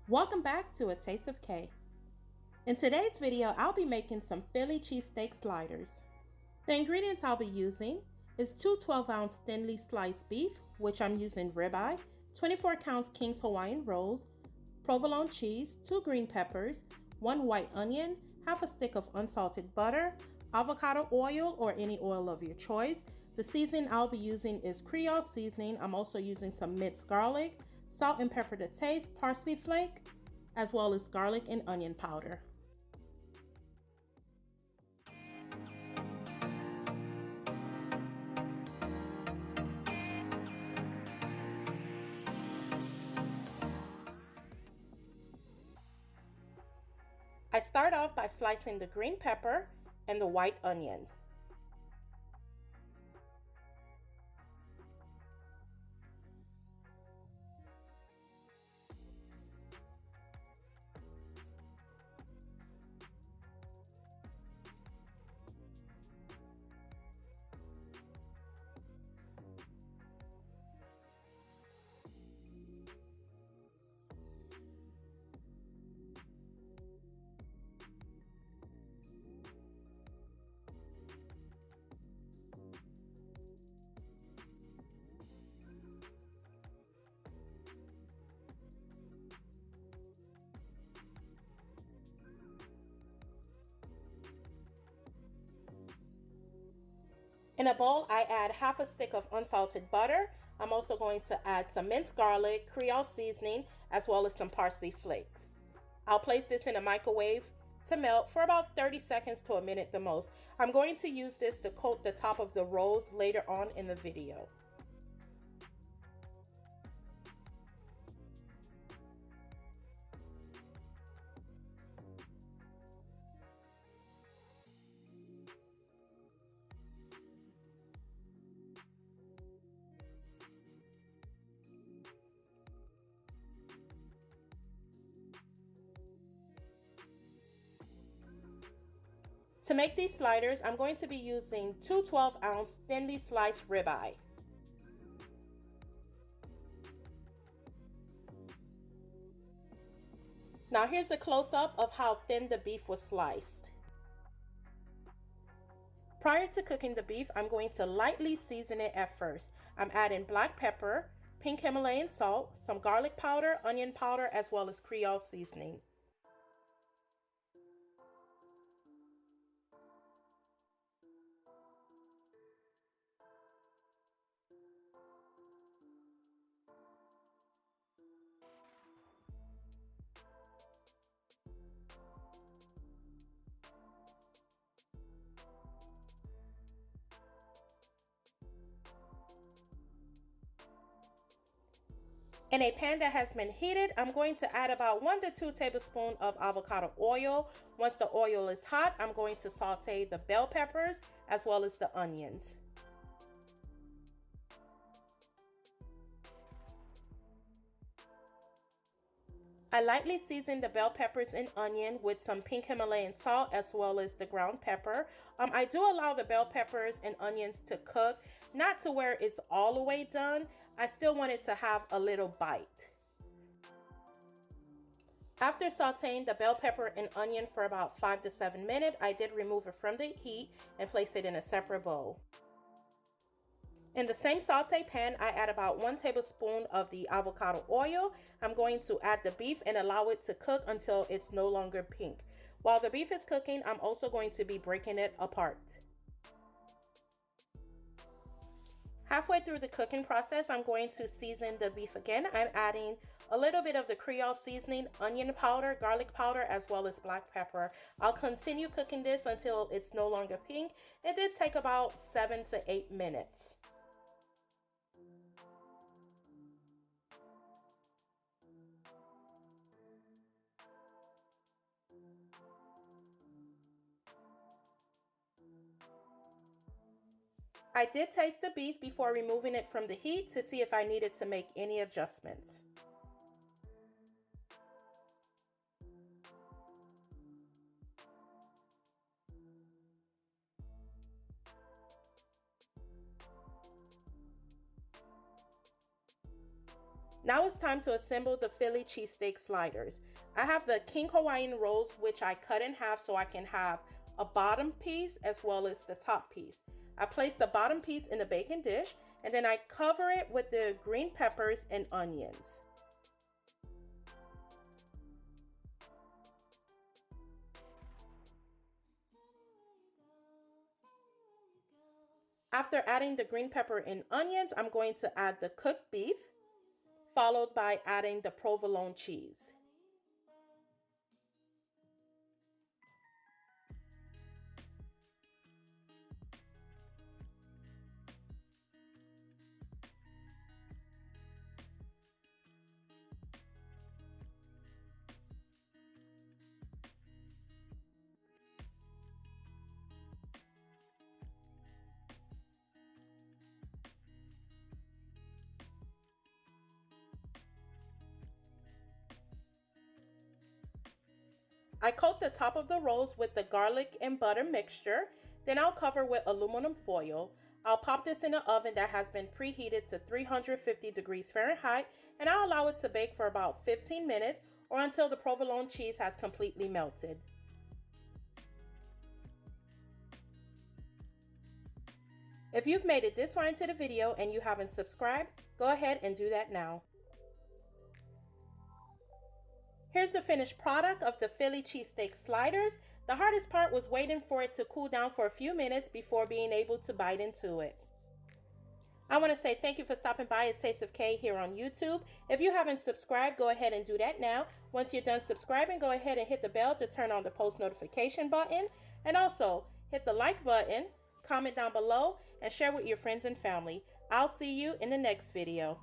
Welcome back to A Taste of K. In today's video, I'll be making some Philly cheesesteak sliders. The ingredients I'll be using is 2 12-ounce thinly sliced beef, which I'm using ribeye, 24-ounce King's Hawaiian rolls, provolone cheese, 2 green peppers, 1 white onion, half a stick of unsalted butter, avocado oil or any oil of your choice. The seasoning I'll be using is Creole seasoning. I'm also using some minced garlic, salt and pepper to taste, parsley flake, as well as garlic and onion powder. I start off by slicing the green pepper and the white onion. In a bowl, I add half a stick of unsalted butter. I'm also going to add some minced garlic, Creole seasoning, as well as some parsley flakes. I'll place this in a microwave to melt for about 30 seconds to a minute the most. I'm going to use this to coat the top of the rolls later on in the video. To make these sliders, I'm going to be using 2 12-ounce thinly sliced ribeye. Now here's a close-up of how thin the beef was sliced. Prior to cooking the beef, I'm going to lightly season it at first. I'm adding black pepper, pink Himalayan salt, some garlic powder, onion powder, as well as Creole seasoning. In a pan that has been heated, I'm going to add about 1 to 2 tablespoons of avocado oil. Once the oil is hot, I'm going to saute the bell peppers as well as the onions. I lightly season the bell peppers and onion with some pink Himalayan salt as well as the ground pepper. I do allow the bell peppers and onions to cook, not to where it's all the way done. I still want it to have a little bite. After sauteing the bell pepper and onion for about 5 to 7 minutes, I did remove it from the heat and place it in a separate bowl. In the same saute pan, I add about 1 tablespoon of the avocado oil. I'm going to add the beef and allow it to cook until it's no longer pink. While the beef is cooking, I'm also going to be breaking it apart. Halfway through the cooking process, I'm going to season the beef again. I'm adding a little bit of the Creole seasoning, onion powder, garlic powder, as well as black pepper. I'll continue cooking this until it's no longer pink. It did take about 7 to 8 minutes. I did taste the beef before removing it from the heat to see if I needed to make any adjustments. Now it's time to assemble the Philly cheesesteak sliders. I have the King Hawaiian rolls, which I cut in half so I can have a bottom piece as well as the top piece. I place the bottom piece in the baking dish and then I cover it with the green peppers and onions. After adding the green pepper and onions, I'm going to add the cooked beef, followed by adding the provolone cheese. I coat the top of the rolls with the garlic and butter mixture, then I'll cover with aluminum foil. I'll pop this in an oven that has been preheated to 350 degrees Fahrenheit, and I'll allow it to bake for about 15 minutes or until the provolone cheese has completely melted. If you've made it this far into the video and you haven't subscribed, go ahead and do that now. Here's the finished product of the Philly cheesesteak sliders. The hardest part was waiting for it to cool down for a few minutes before being able to bite into it. I want to say thank you for stopping by at Taste of K here on YouTube. If you haven't subscribed, go ahead and do that now. Once you're done subscribing, go ahead and hit the bell to turn on the post notification button. And also, hit the like button, comment down below, and share with your friends and family. I'll see you in the next video.